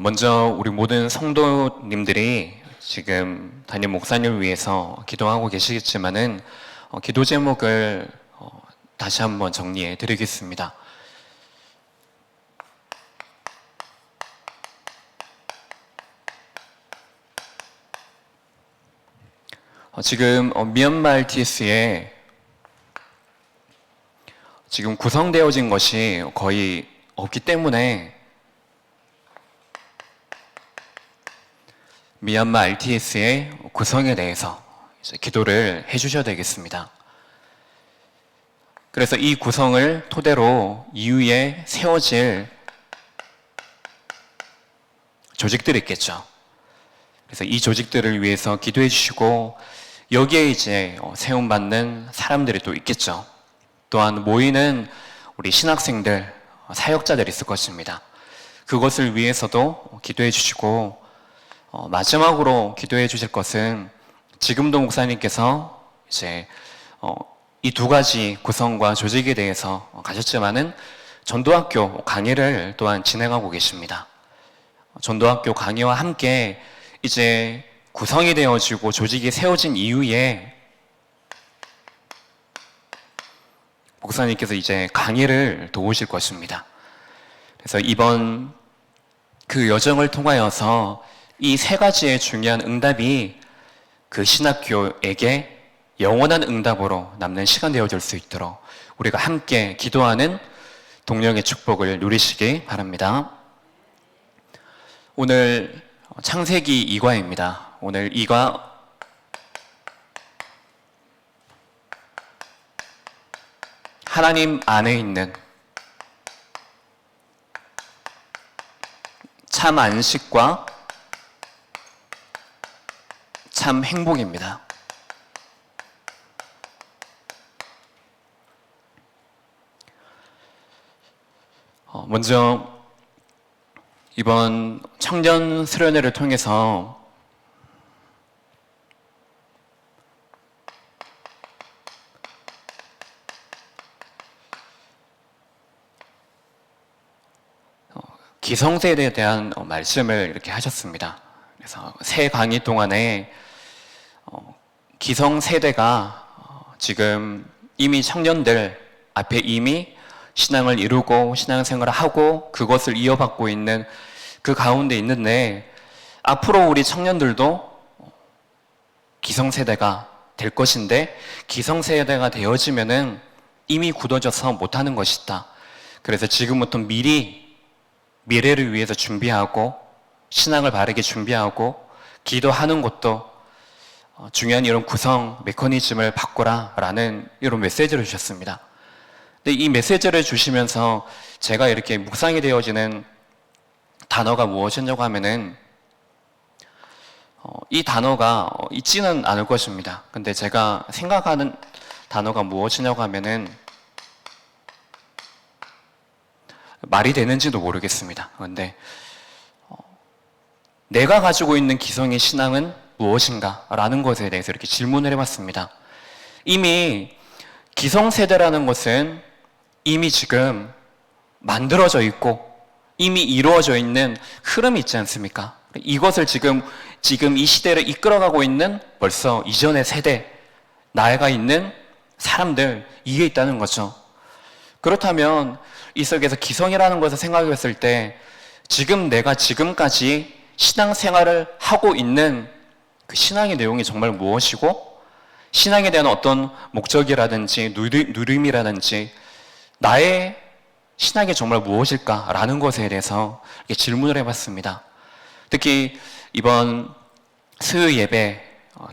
먼저 우리 모든 성도님들이 지금 담임 목사님을 위해서 기도하고 계시겠지만은 기도 제목을 다시 한번 정리해 드리겠습니다. 지금 미얀마 RTS에 지금 구성되어진 것이 거의 없기 때문에 미얀마 RTS의 구성에 대해서 기도를 해주셔야 되겠습니다. 그래서 이 구성을 토대로 이후에 세워질 조직들이 있겠죠. 그래서 이 조직들을 위해서 기도해 주시고 여기에 이제 세움받는 사람들이 또 있겠죠. 또한 모이는 우리 신학생들, 사역자들이 있을 것입니다. 그것을 위해서도 기도해 주시고 마지막으로 기도해 주실 것은 지금도 목사님께서 이제 이 두 가지 구성과 조직에 대해서 가셨지만은 전도학교 강의를 또한 진행하고 계십니다. 전도학교 강의와 함께 이제 구성이 되어지고 조직이 세워진 이후에 목사님께서 이제 강의를 도우실 것입니다. 그래서 이번 그 여정을 통하여서 이 세 가지의 중요한 응답이 그 신학교에게 영원한 응답으로 남는 시간 되어질 수 있도록 우리가 함께 기도하는 동령의 축복을 누리시기 바랍니다. 오늘 창세기 2과입니다. 오늘 2과 하나님 안에 있는 참 안식과 참 행복입니다. 먼저 이번 청년 수련회를 통해서 기성세대에 대한 말씀을 이렇게 하셨습니다. 그래서 세 강의 동안에 기성세대가 지금 이미 청년들 앞에 이미 신앙을 이루고 신앙생활을 하고 그것을 이어받고 있는 그 가운데 있는데 앞으로 우리 청년들도 기성세대가 될 것인데 기성세대가 되어지면은 이미 굳어져서 못하는 것이다. 그래서 지금부터 미래를 위해서 준비하고 신앙을 바르게 준비하고 기도하는 것도 중요한 이런 구성 메커니즘을 바꾸라 라는 이런 메시지를 주셨습니다. 근데 이 메시지를 주시면서 제가 이렇게 묵상이 되어지는 단어가 무엇이냐고 하면은 이 단어가 있지는 않을 것입니다. 근데 제가 생각하는 단어가 무엇이냐고 하면은 말이 되는지도 모르겠습니다. 그런데 내가 가지고 있는 기성의 신앙은 무엇인가? 라는 것에 대해서 이렇게 질문을 해봤습니다. 이미 기성세대라는 것은 이미 지금 만들어져 있고 이미 이루어져 있는 흐름이 있지 않습니까? 이것을 지금 이 시대를 이끌어가고 있는 벌써 이전의 세대, 나이가 있는 사람들, 이게 있다는 거죠. 그렇다면 이 속에서 기성이라는 것을 생각했을 때 지금 내가 지금까지 신앙생활을 하고 있는 그 신앙의 내용이 정말 무엇이고 신앙에 대한 어떤 목적이라든지 누림이라든지 나의 신앙이 정말 무엇일까라는 것에 대해서 이렇게 질문을 해봤습니다. 특히 이번 수요 예배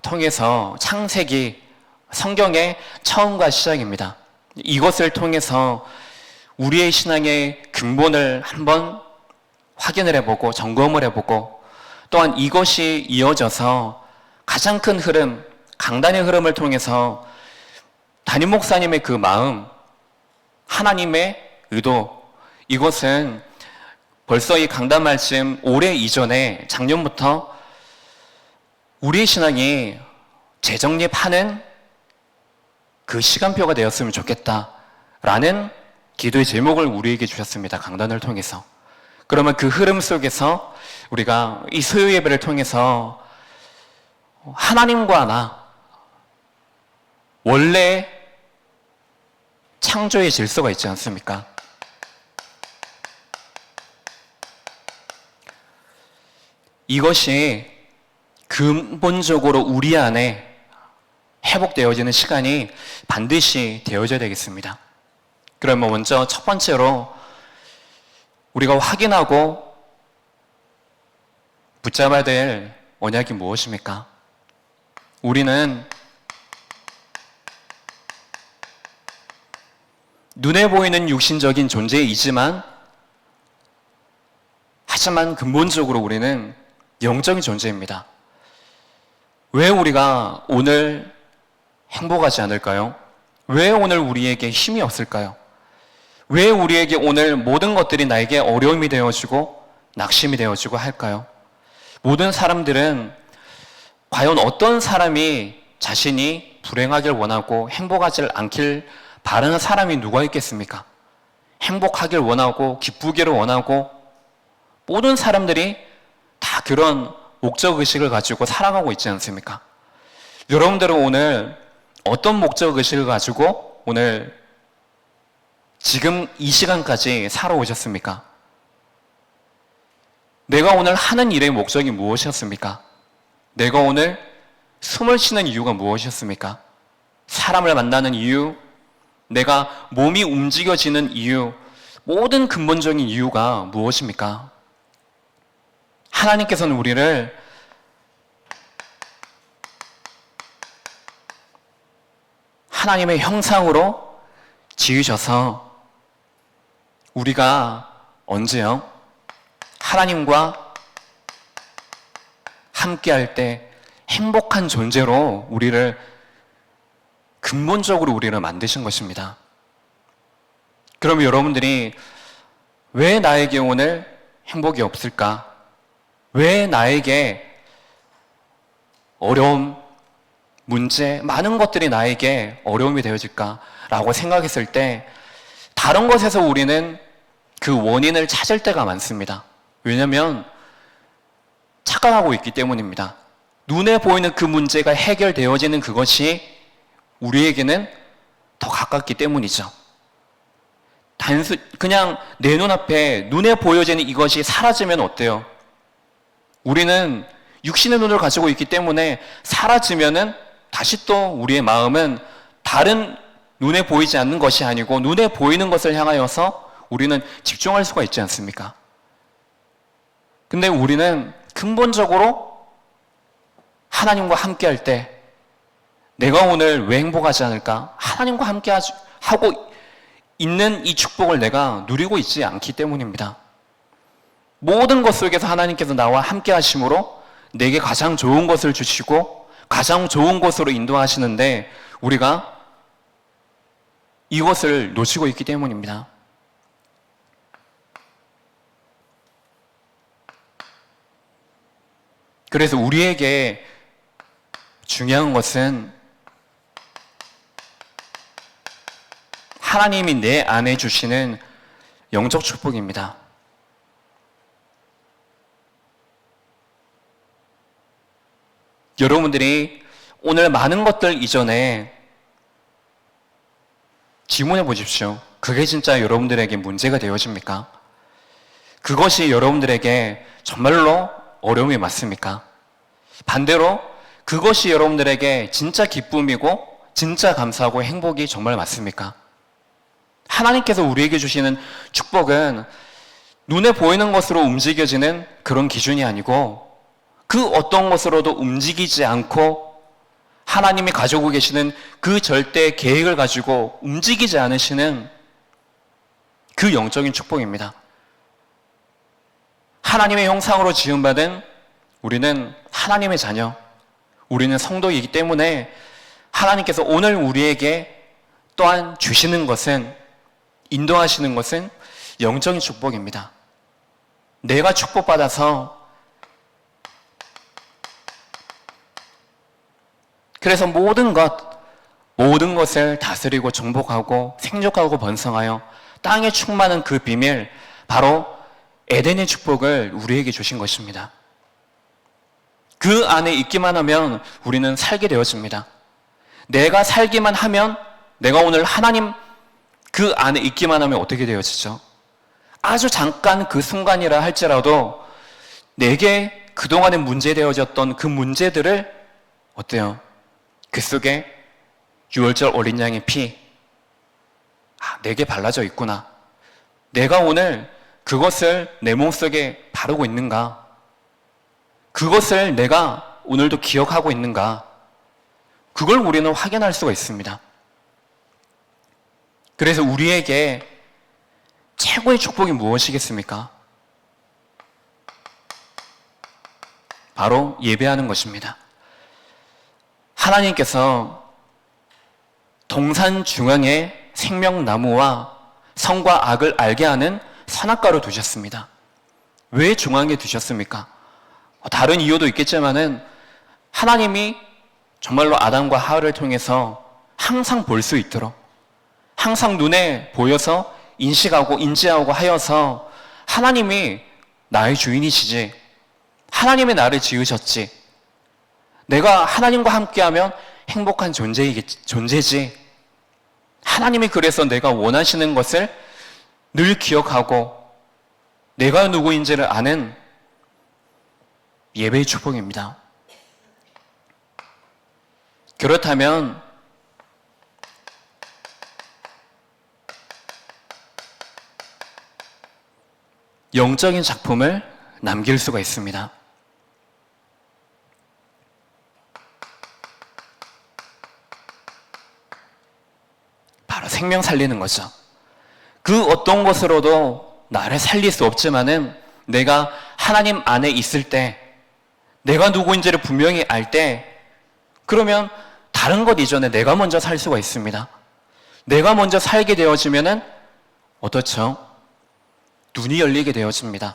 통해서 창세기 성경의 처음과 시작입니다. 이것을 통해서 우리의 신앙의 근본을 한번 확인을 해보고 점검을 해보고 또한 이것이 이어져서 가장 큰 흐름, 강단의 흐름을 통해서 담임 목사님의 그 마음, 하나님의 의도, 이것은 벌써 이 강단 말씀 오래 이전에 작년부터 우리의 신앙이 재정립하는 그 시간표가 되었으면 좋겠다라는 기도의 제목을 우리에게 주셨습니다. 강단을 통해서. 그러면 그 흐름 속에서 우리가 이 소유 예배를 통해서 하나님과 나, 원래 창조의 질서가 있지 않습니까? 이것이 근본적으로 우리 안에 회복되어지는 시간이 반드시 되어져야 되겠습니다. 그러면 먼저 첫 번째로 우리가 확인하고 붙잡아야 될 언약이 무엇입니까? 우리는 눈에 보이는 육신적인 존재이지만 하지만 근본적으로 우리는 영적인 존재입니다. 왜 우리가 오늘 행복하지 않을까요? 왜 오늘 우리에게 힘이 없을까요? 왜 우리에게 오늘 모든 것들이 나에게 어려움이 되어지고 낙심이 되어지고 할까요? 모든 사람들은 과연 어떤 사람이 자신이 불행하길 원하고 행복하지 않길 바라는 사람이 누가 있겠습니까? 행복하길 원하고 기쁘기를 원하고 모든 사람들이 다 그런 목적의식을 가지고 살아가고 있지 않습니까? 여러분들은 오늘 어떤 목적의식을 가지고 오늘 지금 이 시간까지 살아오셨습니까? 내가 오늘 하는 일의 목적이 무엇이었습니까? 내가 오늘 숨을 쉬는 이유가 무엇이었습니까? 사람을 만나는 이유, 내가 몸이 움직여지는 이유, 모든 근본적인 이유가 무엇입니까? 하나님께서는 우리를 하나님의 형상으로 지으셔서 우리가 언제요? 하나님과 함께할 때 행복한 존재로 근본적으로 우리를 만드신 것입니다. 그럼 여러분들이 왜 나에게 오늘 행복이 없을까? 왜 나에게 어려움, 문제, 많은 것들이 나에게 어려움이 되어질까라고 생각했을 때 다른 것에서 우리는 그 원인을 찾을 때가 많습니다. 왜냐하면 착각하고 있기 때문입니다. 눈에 보이는 그 문제가 해결되어지는 그것이 우리에게는 더 가깝기 때문이죠. 그냥 내 눈앞에 눈에 보여지는 이것이 사라지면 어때요? 우리는 육신의 눈을 가지고 있기 때문에 사라지면은 다시 또 우리의 마음은 다른 눈에 보이지 않는 것이 아니고 눈에 보이는 것을 향하여서 우리는 집중할 수가 있지 않습니까? 근데 우리는 근본적으로 하나님과 함께 할 때 내가 오늘 왜 행복하지 않을까? 하나님과 함께 하고 있는 이 축복을 내가 누리고 있지 않기 때문입니다. 모든 것 속에서 하나님께서 나와 함께 하심으로 내게 가장 좋은 것을 주시고 가장 좋은 곳으로 인도하시는데 우리가 이것을 놓치고 있기 때문입니다. 그래서 우리에게 중요한 것은 하나님이 내 안에 주시는 영적 축복입니다. 여러분들이 오늘 많은 것들 이전에 질문해 보십시오. 그게 진짜 여러분들에게 문제가 되어집니까? 그것이 여러분들에게 정말로 어려움이 맞습니까? 반대로 그것이 여러분들에게 진짜 기쁨이고 진짜 감사하고 행복이 정말 맞습니까? 하나님께서 우리에게 주시는 축복은 눈에 보이는 것으로 움직여지는 그런 기준이 아니고 그 어떤 것으로도 움직이지 않고 하나님이 가지고 계시는 그 절대 계획을 가지고 움직이지 않으시는 그 영적인 축복입니다. 하나님의 형상으로 지음받은 우리는 하나님의 자녀, 우리는 성도이기 때문에 하나님께서 오늘 우리에게 또한 주시는 것은, 인도하시는 것은 영적인 축복입니다. 내가 축복받아서 그래서 모든 것을 다스리고 정복하고 생존하고 번성하여 땅에 충만한 그 비밀, 바로 에덴의 축복을 우리에게 주신 것입니다. 그 안에 있기만 하면 우리는 살게 되어집니다. 내가 살기만 하면, 내가 오늘 하나님 그 안에 있기만 하면 어떻게 되어지죠? 아주 잠깐 그 순간이라 할지라도 내게 그동안에 문제되어졌던 그 문제들을 어때요? 그 속에 유월절 어린 양의 피, 내게 발라져 있구나. 내가 오늘 그것을 내 몸속에 바르고 있는가? 그것을 내가 오늘도 기억하고 있는가? 그걸 우리는 확인할 수가 있습니다. 그래서 우리에게 최고의 축복이 무엇이겠습니까? 바로 예배하는 것입니다. 하나님께서 동산 중앙에 생명나무와 선과 악을 알게 하는 선악과를 두셨습니다. 왜 중앙에 두셨습니까? 다른 이유도 있겠지만은 하나님이 정말로 아담과 하와를 통해서 항상 볼 수 있도록, 항상 눈에 보여서 인식하고 인지하고 하여서 하나님이 나의 주인이시지, 하나님이 나를 지으셨지, 내가 하나님과 함께하면 행복한 존재지, 하나님이 그래서 내가 원하시는 것을 늘 기억하고 내가 누구인지를 아는 예배의 축복입니다. 그렇다면 영적인 작품을 남길 수가 있습니다. 바로 생명 살리는 거죠. 그 어떤 것으로도 나를 살릴 수 없지만은 내가 하나님 안에 있을 때, 내가 누구인지를 분명히 알 때, 그러면 다른 것 이전에 내가 먼저 살 수가 있습니다. 내가 먼저 살게 되어지면은 어떻죠? 눈이 열리게 되어집니다.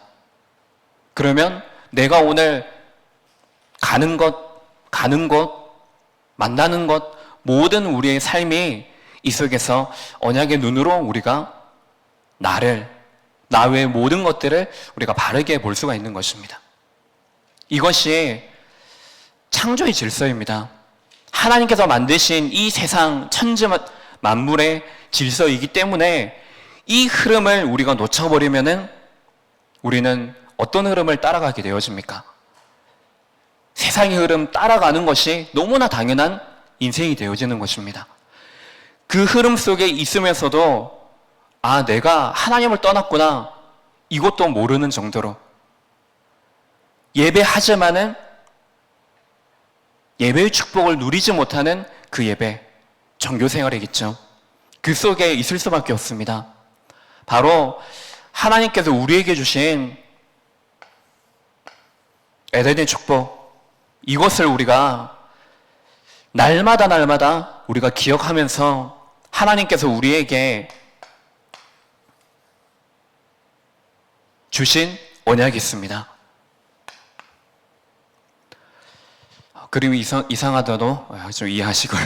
그러면 내가 오늘 가는 것, 만나는 것, 모든 우리의 삶이 이 속에서 언약의 눈으로 우리가 나 외의 모든 것들을 우리가 바르게 볼 수가 있는 것입니다. 이것이 창조의 질서입니다. 하나님께서 만드신 이 세상 천지 만물의 질서이기 때문에 이 흐름을 우리가 놓쳐버리면은 우리는 어떤 흐름을 따라가게 되어집니까? 세상의 흐름 따라가는 것이 너무나 당연한 인생이 되어지는 것입니다. 그 흐름 속에 있으면서도 내가 하나님을 떠났구나, 이것도 모르는 정도로 예배하지만은 예배의 축복을 누리지 못하는 그 예배, 종교생활이겠죠. 그 속에 있을 수밖에 없습니다. 바로 하나님께서 우리에게 주신 에덴의 축복, 이것을 우리가 날마다 우리가 기억하면서 하나님께서 우리에게 주신 언약이 있습니다. 그림이 이상하더라도 좀 이해하시고요.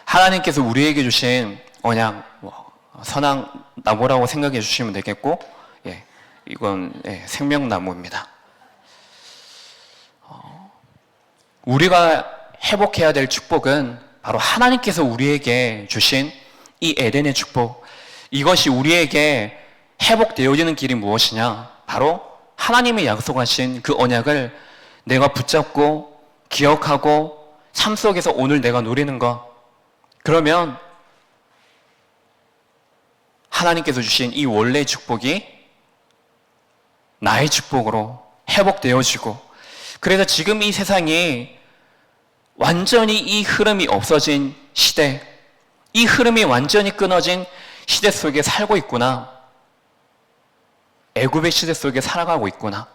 하나님께서 우리에게 주신 언약, 선악 나무라고 생각해 주시면 되겠고, 이건 생명나무입니다. 우리가 회복해야 될 축복은 바로 하나님께서 우리에게 주신 이 에덴의 축복, 이것이 우리에게 회복되어지는 길이 무엇이냐? 바로 하나님이 약속하신 그 언약을 내가 붙잡고 기억하고 삶 속에서 오늘 내가 누리는 것, 그러면 하나님께서 주신 이 원래의 축복이 나의 축복으로 회복되어지고, 그래서 지금 이 세상이 완전히 이 흐름이 없어진 시대, 이 흐름이 완전히 끊어진 시대 속에 살고 있구나, 애굽의 시대 속에 살아가고 있구나,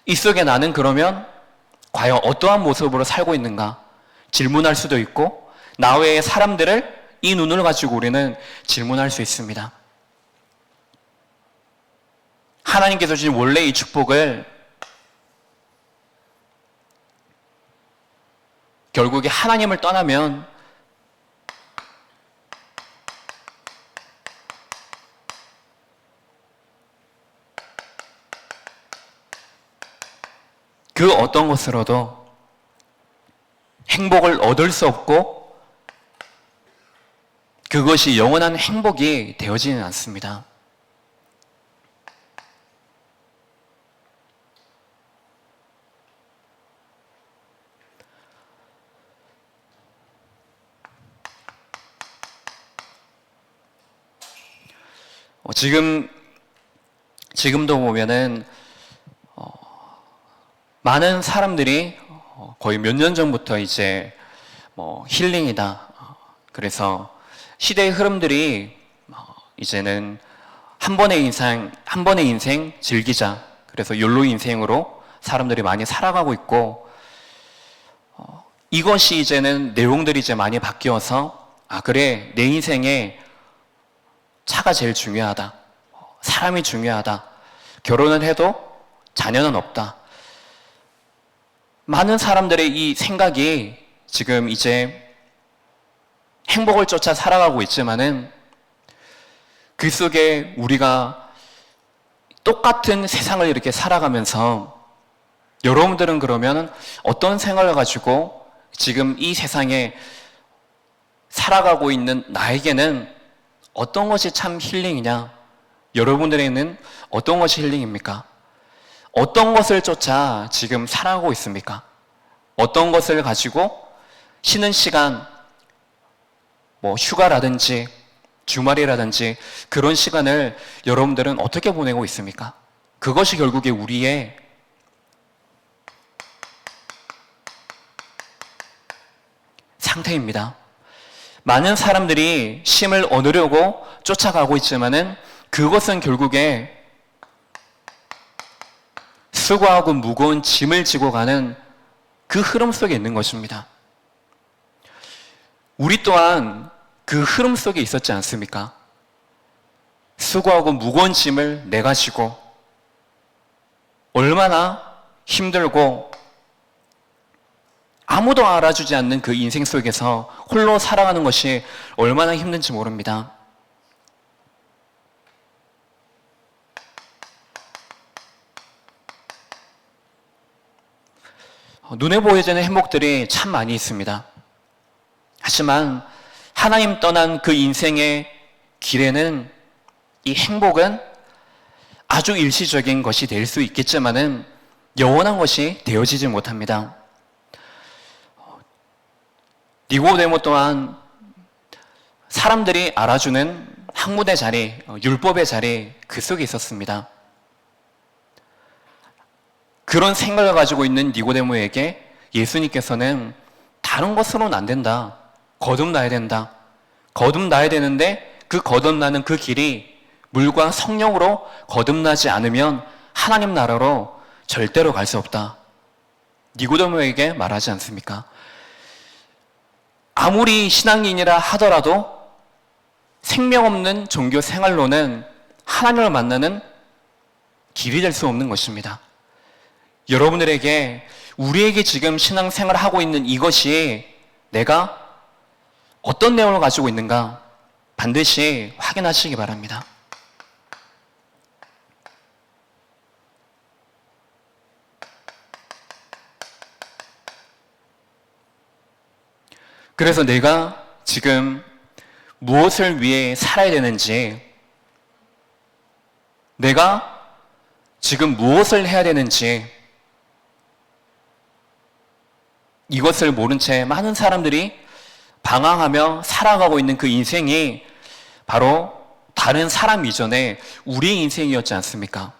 이 속에 나는 그러면 과연 어떠한 모습으로 살고 있는가 질문할 수도 있고, 나 외의 사람들을 이 눈을 가지고 우리는 질문할 수 있습니다. 하나님께서 주신 원래 이 축복을 결국에 하나님을 떠나면 그 어떤 것으로도 행복을 얻을 수 없고 그것이 영원한 행복이 되어지는 않습니다. 지금도 보면은 많은 사람들이 거의 몇 년 전부터 이제 힐링이다. 그래서 시대의 흐름들이 이제는 한 번의 인생 즐기자. 그래서 욜로 인생으로 사람들이 많이 살아가고 있고, 이것이 이제는 내용들이 이제 많이 바뀌어서, 그래, 내 인생에 차가 제일 중요하다. 사람이 중요하다. 결혼을 해도 자녀는 없다. 많은 사람들의 이 생각이 지금 이제 행복을 쫓아 살아가고 있지만은 그 속에 우리가 똑같은 세상을 이렇게 살아가면서 여러분들은 그러면 어떤 생각을 가지고 지금 이 세상에 살아가고 있는 나에게는 어떤 것이 참 힐링이냐? 여러분들에게는 어떤 것이 힐링입니까? 어떤 것을 쫓아 지금 살아가고 있습니까? 어떤 것을 가지고 쉬는 시간, 휴가라든지 주말이라든지 그런 시간을 여러분들은 어떻게 보내고 있습니까? 그것이 결국에 우리의 상태입니다. 많은 사람들이 쉼을 얻으려고 쫓아가고 있지만은 그것은 결국에 수고하고 무거운 짐을 지고 가는 그 흐름 속에 있는 것입니다. 우리 또한 그 흐름 속에 있었지 않습니까? 수고하고 무거운 짐을 내가지고 얼마나 힘들고 아무도 알아주지 않는 그 인생 속에서 홀로 살아가는 것이 얼마나 힘든지 모릅니다. 눈에 보여지는 행복들이 참 많이 있습니다. 하지만 하나님 떠난 그 인생의 길에는 이 행복은 아주 일시적인 것이 될 수 있겠지만은 영원한 것이 되어지지 못합니다. 니고데모 또한 사람들이 알아주는 학문의 자리, 율법의 자리 그 속에 있었습니다. 그런 생각을 가지고 있는 니고데모에게 예수님께서는 다른 것으로는 안 된다. 거듭나야 된다. 거듭나야 되는데 그 거듭나는 그 길이 물과 성령으로 거듭나지 않으면 하나님 나라로 절대로 갈 수 없다. 니고데모에게 말하지 않습니까? 아무리 신앙인이라 하더라도 생명 없는 종교 생활로는 하나님을 만나는 길이 될 수 없는 것입니다. 여러분들에게 우리에게 지금 신앙생활을 하고 있는 이것이 내가 어떤 내용을 가지고 있는가 반드시 확인하시기 바랍니다. 그래서 내가 지금 무엇을 위해 살아야 되는지, 내가 지금 무엇을 해야 되는지, 이것을 모른 채 많은 사람들이 방황하며 살아가고 있는 그 인생이 바로 다른 사람 이전에 우리의 인생이었지 않습니까?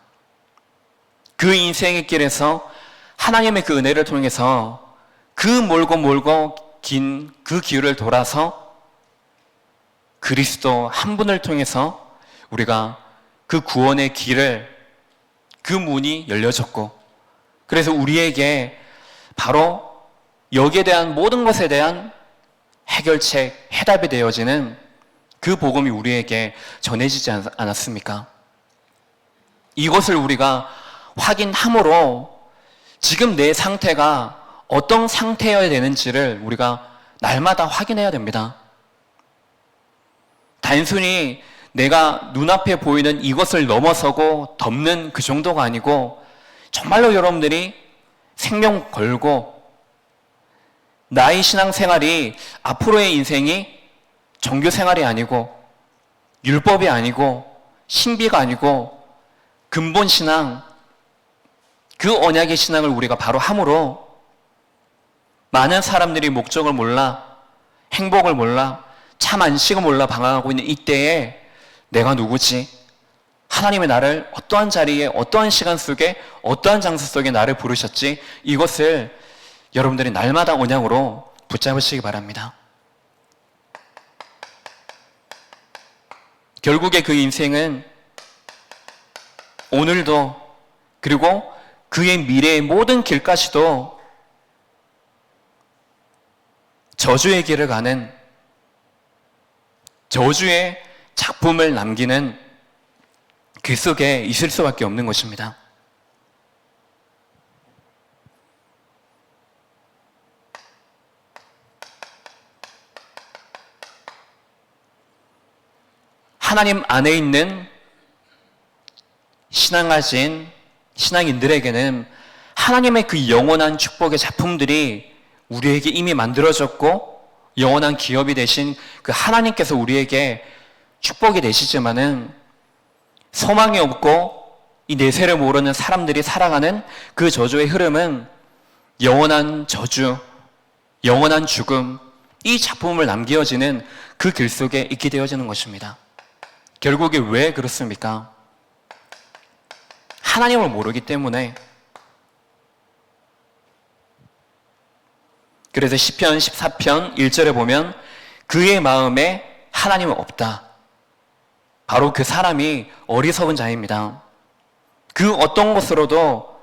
그 인생의 길에서 하나님의 그 은혜를 통해서 그 멀고 긴 그 길을 돌아서 그리스도 한 분을 통해서 우리가 그 구원의 길을, 그 문이 열려졌고, 그래서 우리에게 바로 여기에 대한 모든 것에 대한 해결책, 해답이 되어지는 그 복음이 우리에게 전해지지 않았습니까? 이것을 우리가 확인함으로 지금 내 상태가 어떤 상태여야 되는지를 우리가 날마다 확인해야 됩니다. 단순히 내가 눈앞에 보이는 이것을 넘어서고 덮는 그 정도가 아니고 정말로 여러분들이 생명 걸고 나의 신앙생활이 앞으로의 인생이 종교 생활이 아니고 율법이 아니고 신비가 아니고 근본 신앙, 그 언약의 신앙을 우리가 바로 함으로 많은 사람들이 목적을 몰라, 행복을 몰라, 참 안식을 몰라 방황하고 있는 이때에 내가 누구지? 하나님의 나를 어떠한 자리에, 어떠한 시간 속에, 어떠한 장소 속에 나를 부르셨지? 이것을 여러분들이 날마다 언약으로 붙잡으시기 바랍니다. 결국에 그 인생은 오늘도 그리고 그의 미래의 모든 길까지도 저주의 길을 가는 저주의 작품을 남기는 그 속에 있을 수밖에 없는 것입니다. 하나님 안에 있는 신앙 가진 신앙인들에게는 하나님의 그 영원한 축복의 작품들이 우리에게 이미 만들어졌고 영원한 기업이 되신 그 하나님께서 우리에게 축복이 되시지만은 소망이 없고 이 내세를 모르는 사람들이 살아가는 그 저주의 흐름은 영원한 저주, 영원한 죽음, 이 작품을 남겨지는 그 길 속에 있게 되어지는 것입니다. 결국에 왜 그렇습니까? 하나님을 모르기 때문에. 그래서 시편 14편 1절에 보면 그의 마음에 하나님은 없다. 바로 그 사람이 어리석은 자입니다. 그 어떤 것으로도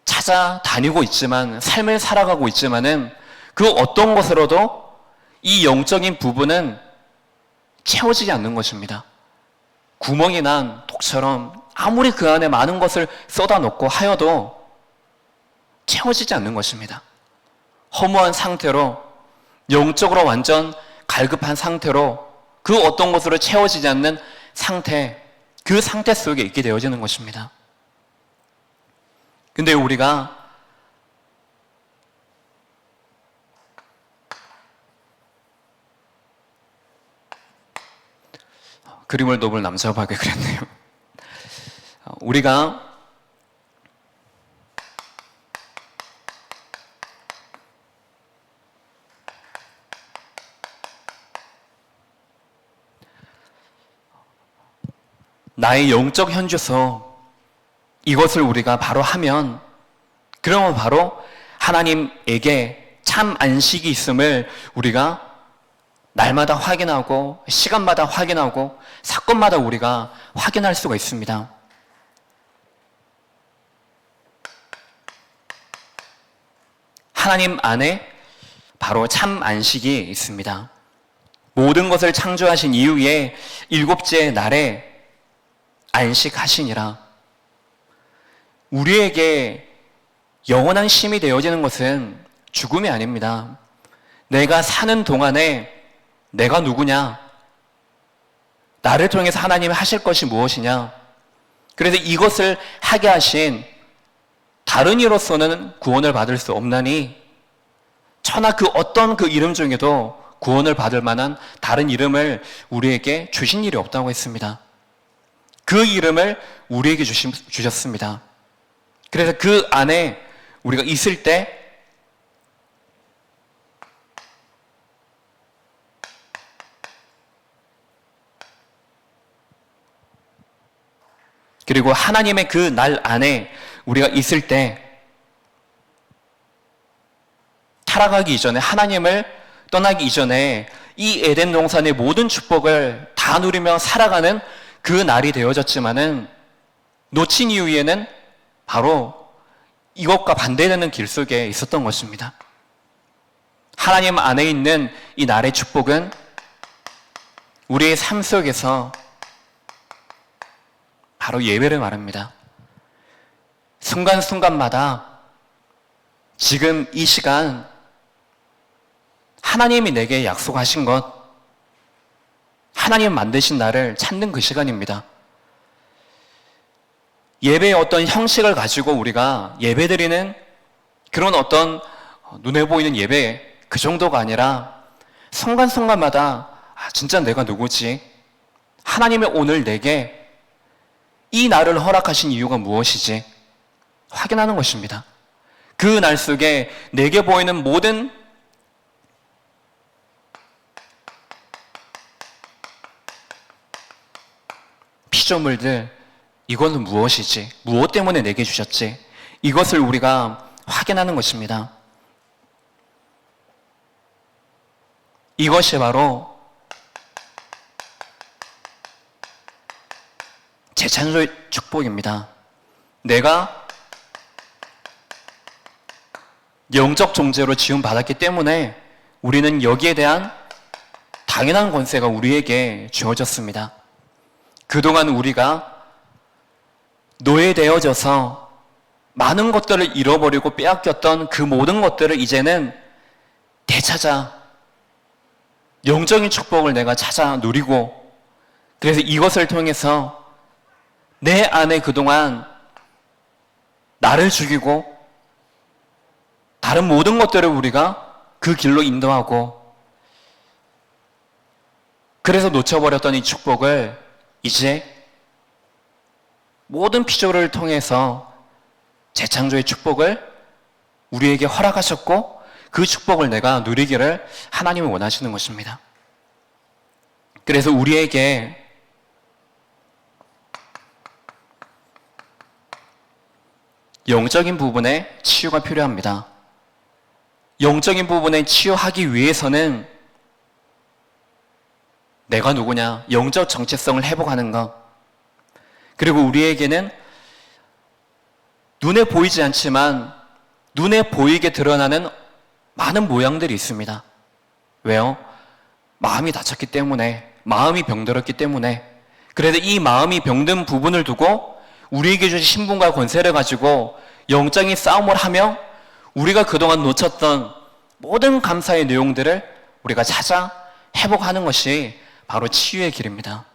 찾아다니고 있지만, 삶을 살아가고 있지만은 그 어떤 것으로도 이 영적인 부분은 채워지지 않는 것입니다. 구멍이 난 독처럼 아무리 그 안에 많은 것을 쏟아놓고 하여도 채워지지 않는 것입니다. 허무한 상태로, 영적으로 완전 갈급한 상태로 그 어떤 것으로 채워지지 않는 상태, 그 상태 속에 있게 되어지는 것입니다. 근데 우리가 그림을 너무 남잡하게 그렸네요. 우리가 나의 영적 현주소, 이것을 우리가 바로 하면, 그러면 바로 하나님에게 참 안식이 있음을 우리가 날마다 확인하고 시간마다 확인하고 사건마다 우리가 확인할 수가 있습니다. 하나님 안에 바로 참 안식이 있습니다. 모든 것을 창조하신 이후에 일곱째 날에 안식하시니라. 우리에게 영원한 쉼이 되어지는 것은 죽음이 아닙니다. 내가 사는 동안에 내가 누구냐? 나를 통해서 하나님이 하실 것이 무엇이냐? 그래서 이것을 하게 하신 다른 이로서는 구원을 받을 수 없나니 천하 그 어떤 그 이름 중에도 구원을 받을 만한 다른 이름을 우리에게 주신 일이 없다고 했습니다. 그 이름을 우리에게 주셨습니다. 그래서 그 안에 우리가 있을 때 그리고 하나님의 그 날 안에 우리가 있을 때 타락하기 이전에, 하나님을 떠나기 이전에 이 에덴 동산의 모든 축복을 다 누리며 살아가는 그 날이 되어졌지만은 놓친 이후에는 바로 이것과 반대되는 길 속에 있었던 것입니다. 하나님 안에 있는 이 날의 축복은 우리의 삶 속에서 바로 예배를 말합니다. 순간순간마다 지금 이 시간 하나님이 내게 약속하신 것, 하나님 만드신 나를 찾는 그 시간입니다. 예배의 어떤 형식을 가지고 우리가 예배드리는 그런 어떤 눈에 보이는 예배 그 정도가 아니라 순간순간마다 진짜 내가 누구지? 하나님이 오늘 내게 이 날을 허락하신 이유가 무엇이지? 확인하는 것입니다. 그 날 속에 내게 보이는 모든 피조물들, 이것은 무엇이지? 무엇 때문에 내게 주셨지? 이것을 우리가 확인하는 것입니다. 이것이 바로 재창조의 축복입니다. 내가 영적 존재로 지음받았기 때문에 우리는 여기에 대한 당연한 권세가 우리에게 주어졌습니다. 그동안 우리가 노예되어져서 많은 것들을 잃어버리고 빼앗겼던 그 모든 것들을 이제는 되찾아 영적인 축복을 내가 찾아 누리고, 그래서 이것을 통해서 내 안에 그동안 나를 죽이고 다른 모든 것들을 우리가 그 길로 인도하고, 그래서 놓쳐버렸던 이 축복을 이제 모든 피조를 통해서 재창조의 축복을 우리에게 허락하셨고, 그 축복을 내가 누리기를 하나님이 원하시는 것입니다. 그래서 우리에게 영적인 부분에 치유가 필요합니다. 영적인 부분에 치유하기 위해서는 내가 누구냐, 영적 정체성을 회복하는 것, 그리고 우리에게는 눈에 보이지 않지만 눈에 보이게 드러나는 많은 모양들이 있습니다. 왜요? 마음이 다쳤기 때문에, 마음이 병들었기 때문에. 그래서 이 마음이 병든 부분을 두고 우리에게 주신 신분과 권세를 가지고 영적인 싸움을 하며 우리가 그동안 놓쳤던 모든 감사의 내용들을 우리가 찾아 회복하는 것이 바로 치유의 길입니다.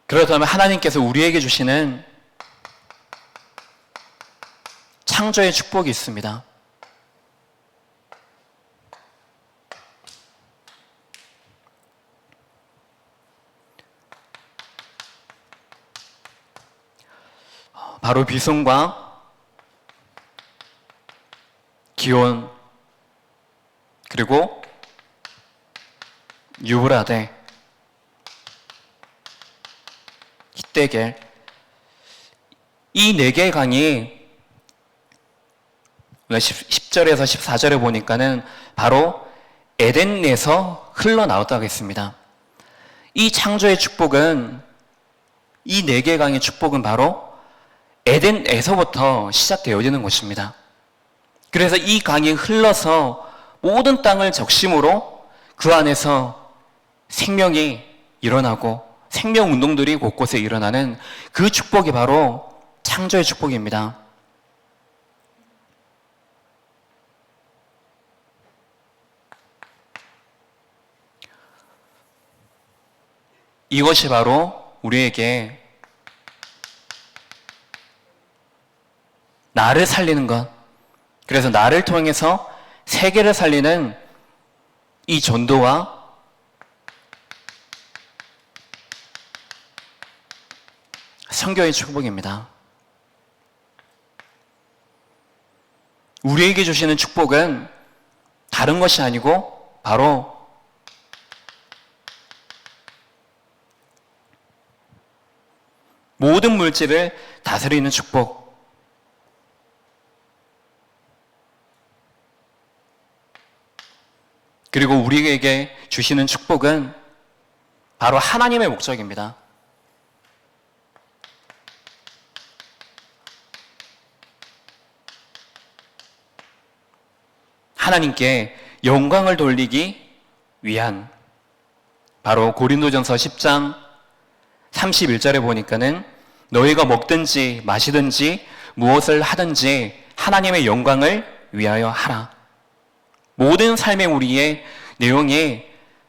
그렇다면 하나님께서 우리에게 주시는 창조의 축복이 있습니다. 바로 비송과 기온, 그리고 유브라데, 히데겔, 이 네 개의 강이 10절에서 14절에 보니까는 바로 에덴에서 흘러나왔다고 했습니다. 이 창조의 축복은, 이 네 개의 강의 축복은 바로 에덴에서부터 시작되어지는 것입니다. 그래서 이 강이 흘러서 모든 땅을 적심으로 그 안에서 생명이 일어나고 생명 운동들이 곳곳에 일어나는 그 축복이 바로 창조의 축복입니다. 이것이 바로 우리에게 나를 살리는 것, 그래서 나를 통해서 세계를 살리는 이 전도와 선교의 축복입니다. 우리에게 주시는 축복은 다른 것이 아니고 바로 모든 물질을 다스리는 축복, 그리고 우리에게 주시는 축복은 바로 하나님의 목적입니다. 하나님께 영광을 돌리기 위한, 바로 고린도전서 10장 31절에 보니까는 너희가 먹든지 마시든지 무엇을 하든지 하나님의 영광을 위하여 하라. 모든 삶의 우리의 내용이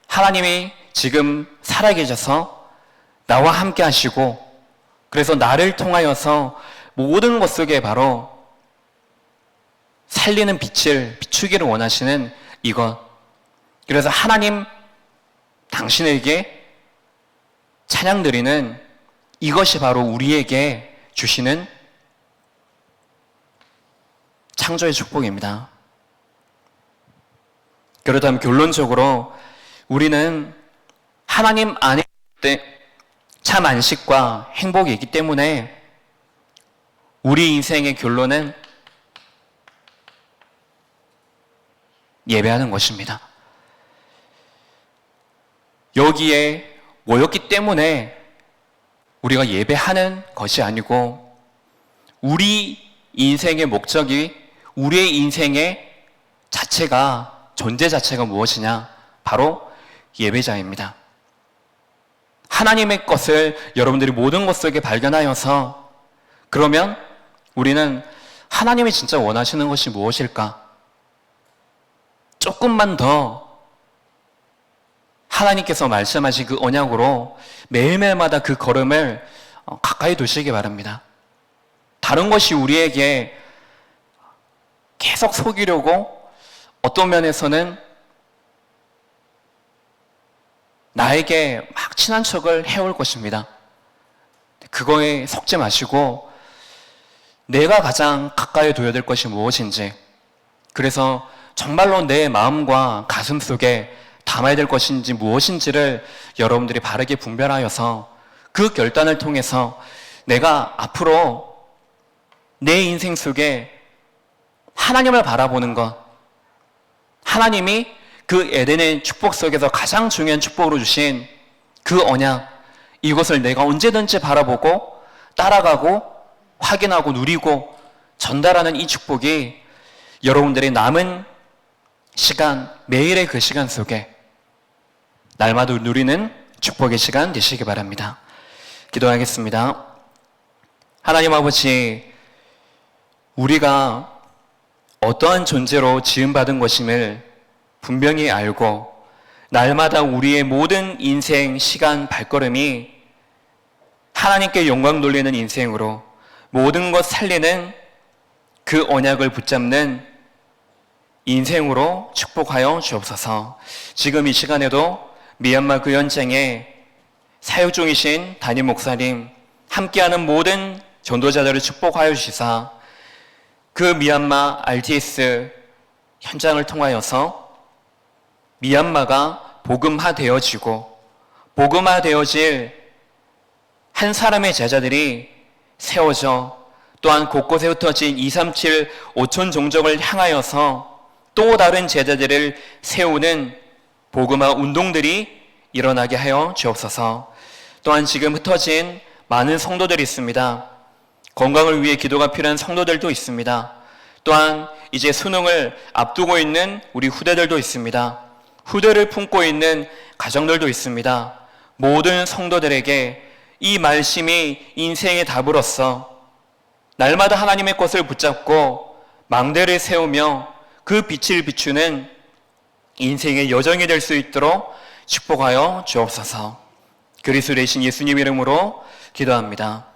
하나님이 지금 살아계셔서 나와 함께 하시고, 그래서 나를 통하여서 모든 것 속에 바로 살리는 빛을 비추기를 원하시는 이것. 그래서 하나님 당신에게 찬양드리는 이것이 바로 우리에게 주시는 창조의 축복입니다. 그렇다면 결론적으로 우리는 하나님 안에 참 안식과 행복이 있기 때문에 우리 인생의 결론은 예배하는 것입니다. 여기에 모였기 때문에 우리가 예배하는 것이 아니고 우리 인생의 목적이, 우리의 인생의 자체가, 존재 자체가 무엇이냐? 바로 예배자입니다. 하나님의 것을 여러분들이 모든 것 속에 발견하여서, 그러면 우리는 하나님이 진짜 원하시는 것이 무엇일까? 조금만 더 하나님께서 말씀하신 그 언약으로 매일매일마다 그 걸음을 가까이 두시기 바랍니다. 다른 것이 우리에게 계속 속이려고 어떤 면에서는 나에게 막 친한 척을 해올 것입니다. 그거에 속지 마시고 내가 가장 가까이 둬야 될 것이 무엇인지, 그래서 정말로 내 마음과 가슴 속에 담아야 될 것인지 무엇인지를 여러분들이 바르게 분별하여서 그 결단을 통해서 내가 앞으로 내 인생 속에 하나님을 바라보는 것, 하나님이 그 에덴의 축복 속에서 가장 중요한 축복으로 주신 그 언약, 이것을 내가 언제든지 바라보고 따라가고 확인하고 누리고 전달하는 이 축복이 여러분들의 남은 시간, 매일의 그 시간 속에 날마다 누리는 축복의 시간 되시기 바랍니다. 기도하겠습니다. 하나님 아버지, 우리가 어떠한 존재로 지음받은 것임을 분명히 알고 날마다 우리의 모든 인생, 시간, 발걸음이 하나님께 영광 돌리는 인생으로 모든 것 살리는 그 언약을 붙잡는 인생으로 축복하여 주옵소서. 지금 이 시간에도 미얀마 그 현장에 사역 중이신 담임 목사님, 함께하는 모든 전도자들을 축복하여 주시사 그 미얀마 RTS 현장을 통하여서 미얀마가 복음화되어지고 복음화되어질 한 사람의 제자들이 세워져 또한 곳곳에 흩어진 237 5천 종족을 향하여서 또 다른 제자들을 세우는 복음화 운동들이 일어나게 하여 주옵소서. 또한 지금 흩어진 많은 성도들이 있습니다. 건강을 위해 기도가 필요한 성도들도 있습니다. 또한 이제 수능을 앞두고 있는 우리 후대들도 있습니다. 후대를 품고 있는 가정들도 있습니다. 모든 성도들에게 이 말씀이 인생의 답으로서 날마다 하나님의 것을 붙잡고 망대를 세우며 그 빛을 비추는 인생의 여정이 될 수 있도록 축복하여 주옵소서. 그리스도 되신 예수님 이름으로 기도합니다.